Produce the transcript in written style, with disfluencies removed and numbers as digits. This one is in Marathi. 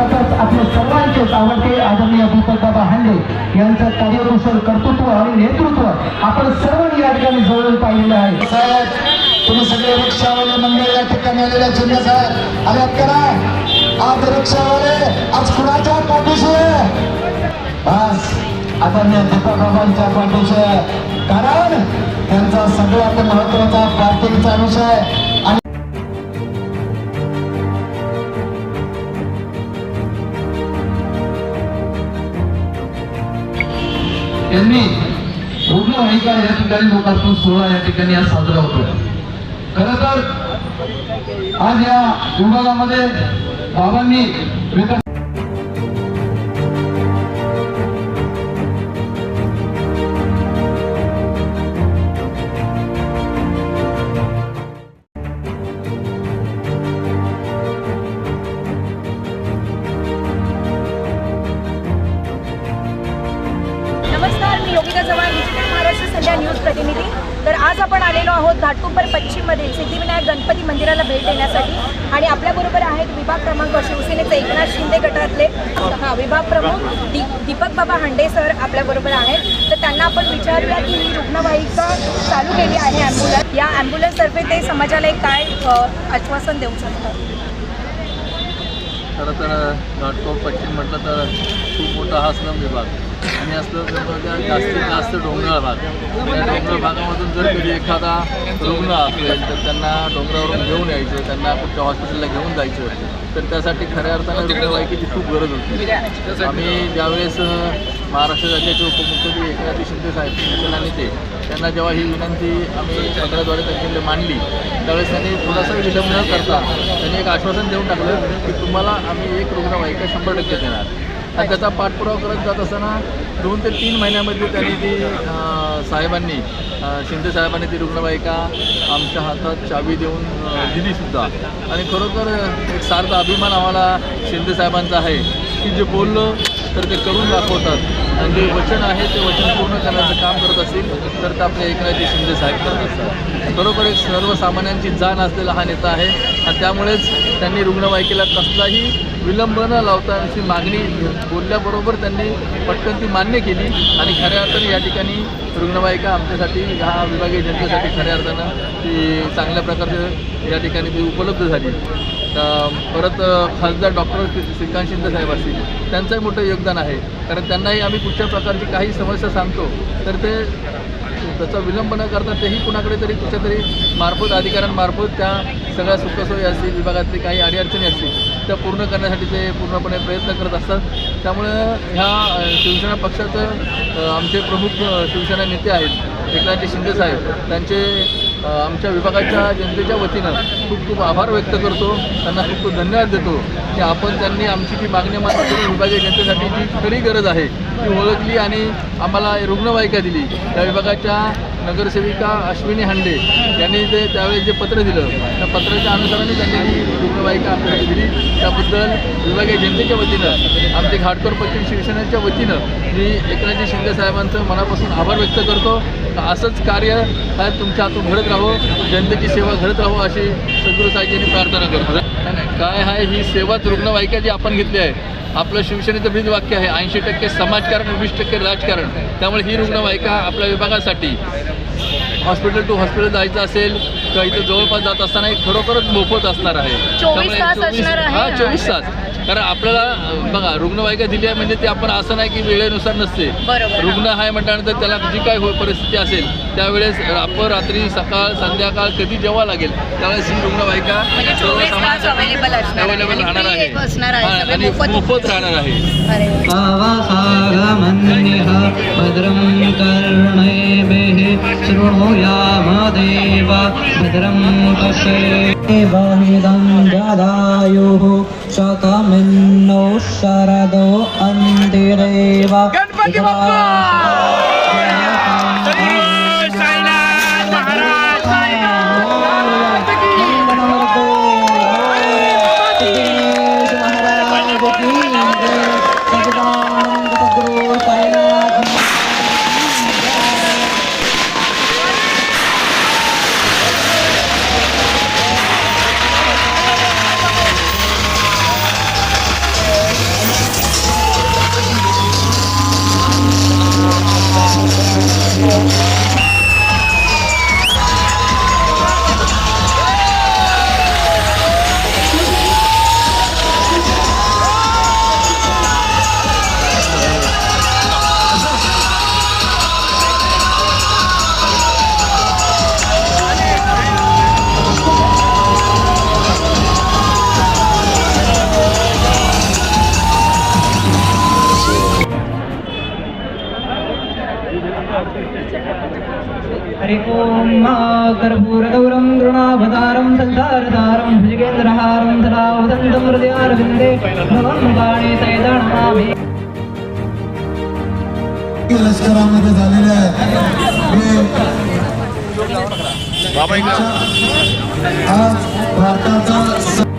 अर्थातच आपले सर्वांचेच आवडते आदरणीय दीपक बाबा हांडे यांचं कार्यकुशल कर्तृत्व आणि नेतृत्व आपण सर्वांनी या ठिकाणी जवळून पाहिलेलं आहे. साहेब तुम्ही सगळे रिक्षावाले मंडळ या ठिकाणी आलेले चिन्ह साहेब आल्यात करा. आज रिक्षावाले आज कुणाच्या पाठीशी बस आदरणीय दीपक बाबांच्या पाठीशी, कारण त्यांचा सगळ्यात महत्वाचा पार्किंगचा विषय आणि यांनी रुग्णवाहिका या ठिकाणी लोकार्पण सोहळा या ठिकाणी आज साजरा होतो. खरं तर आज या विभागामध्ये बाबांनी विकास योगिता चव्हाण, डिजिटल महाराष्ट्र संध्या न्यूज प्रतिनिधी. तर आज आपण आलेलो आहोत घाटकोपर पश्चिममधील सिद्धिविनायक गणपती मंदिराला भेट देण्यासाठी आणि आपल्याबरोबर आहेत विभाग क्रमांक शिवसेनेचे एकनाथ शिंदे गटातले विभाग प्रमुख दीपक बाबा हांडे सर आपल्याबरोबर आहेत. तर त्यांना आपण विचारूया की ही रुग्णवाहिका चालू केली आहे ॲम्ब्युलन्स, या ॲम्ब्युलन्सतर्फे ते समाजाला एक काय आश्वासन देऊ शकतात. खरं तर घाटकोपर पश्चिम म्हटलं तर खूप मोठा हा स्लम विभाग आणि या स्लम विभागात जास्तीत जास्त डोंगराळ भाग. त्या डोंगराळ भागामधून जर कधी एखादा रुग्ण असेल तर त्यांना डोंगरावरून घेऊन यायचं, त्यांना कुठच्या हॉस्पिटलला घेऊन जायचं, तर त्यासाठी खऱ्या अर्थानं रुग्णवाहिकेची खूप गरज होती. आम्ही ज्यावेळेस महाराष्ट्र राज्याचे उपमुख्यमंत्री एकनाथ शिंदे साहेब शिवसेना नेते त्यांना जेव्हा ही विनंती आम्ही पत्राद्वारे त्यांच्याकडे मांडली त्यावेळेस त्यांनी थोडासा विलंब न करता त्यांनी एक आश्वासन देऊन टाकलं की तुम्हाला आम्ही एक रुग्णवाहिका 100% देणार. आणि त्याचा पाठपुरावा करत जात असताना 2 ते 3 महिन्यामध्ये त्यांनी ती साहेबांनी शिंदे साहेबांनी ती रुग्णवाहिका आमच्या हातात चावी देऊन दिलीसुद्धा. आणि खरोखर एक सार्थ अभिमान आम्हाला शिंदे साहेबांचा आहे की जे बोललो तर ते करून दाखवतात आणि जे वचन आहे ते वचन पूर्ण करण्याचं काम करत असतील तर ते आपले एकनाथजी शिंदे साहेब करत असतात. खरोखर एक सर्वसामान्यांची जाण असलेला हा नेता आहे आणि त्यामुळेच त्यांनी रुग्णवाहिकेला कसलाही विलंब न लावता अशी मागणी बोलल्याबरोबर त्यांनी पटकन ती मान्य केली आणि खऱ्या अर्थाने या ठिकाणी रुग्णवाहिका आमच्यासाठी ह्या विभागीय जनतेसाठी खऱ्या अर्थानं ती चांगल्या प्रकारचे या ठिकाणी ती उपलब्ध झाली. परत खासदार डॉक्टर श्रीकांत शिंदे साहेब असतील त्यांचंही मोठं योगदान आहे, कारण त्यांनाही आम्ही कुठच्या प्रकारची काही समस्या सांगतो तर ते त्याचा विलंब न करता तेही कुणाकडे तरी कुठच्या तरी मार्फत अधिकाऱ्यांमार्फत त्या सगळ्या सुखसोयी असतील, विभागातली काही अडीअडचणी असतील त्या पूर्ण करण्यासाठी ते पूर्णपणे प्रयत्न करत असतात. त्यामुळं ह्या शिवसेना पक्षाचं आमचे प्रमुख शिवसेना नेते आहेत एकनाथजी शिंदे साहेब त्यांचे आमच्या विभागाच्या जनतेच्या वतीनं खूप खूप आभार व्यक्त करतो, त्यांना खूप खूप धन्यवाद देतो की आपण त्यांनी आमची जी मागणी मान्य करून विभागीय जनतेसाठी जी खरी गरज आहे ती ओळखली आणि आम्हाला रुग्णवाहिका दिली. त्या विभागाच्या नगरसेविका अश्विनी हांडे यांनी ते त्यावेळेस जे पत्र दिलं त्या पत्राच्या अनुसाराने त्यांनी ही रुग्णवाहिका आपल्याला दिली. त्याबद्दल विभागीय जनतेच्या वतीनं आमचे घाटकोपर पश्चिम शिवसेनेच्या वतीनं मी एकनाथजी शिंदे साहेबांचं मनापासून आभार व्यक्त करतो. असंच कार्य साहेब तुमच्या हातून घडत राहो, जनतेची सेवा घडत राहो अशी सद्गुरू साहेबांनी प्रार्थना करतो. काय आहे ही सेवाच रुग्णवाहिका जी आपण घेतली आहे आपलं शिवसेनेचं ब्रीद वाक्य आहे 80% समाजकारण 20% राजकारण. त्यामुळे ही रुग्णवाहिका आपल्या विभागासाठी हॉस्पिटल टू हॉस्पिटल जायचं असेल किंवा इथं जवळपास जात असताना एक खरोखरच मोफत असणार आहे. 24 तास. कारण आपल्याला बघा रुग्णवाहिका दिली आहे म्हणजे ते आपण असं नाही की वेळेनुसार नसते. रुग्ण आहे म्हटल्यानंतर त्याला जी काय परिस्थिती असेल त्यावेळेस रात्री सकाळ संध्याकाळ कधी जेव्हा लागेल त्यावेळेस ही रुग्णवाहिका अवेलेबल राहणार आहे आणि मोफत राहणार आहे. भद्रं कर्णेभिः शृणुयामदेव भद्रं पश्येमाहिदं जदायुः शतमिन्नो शरदो अन्तिरेव. गणपती बाप्पा कर्पूरगौरं गृणावतारं संसारतारं भुजगेन्द्रहारं सदा वदन्तं हृदयारविन्दे भवन्मुखाणि सैदनमामि लष्करामध्ये झालेले आहे आज भारताचा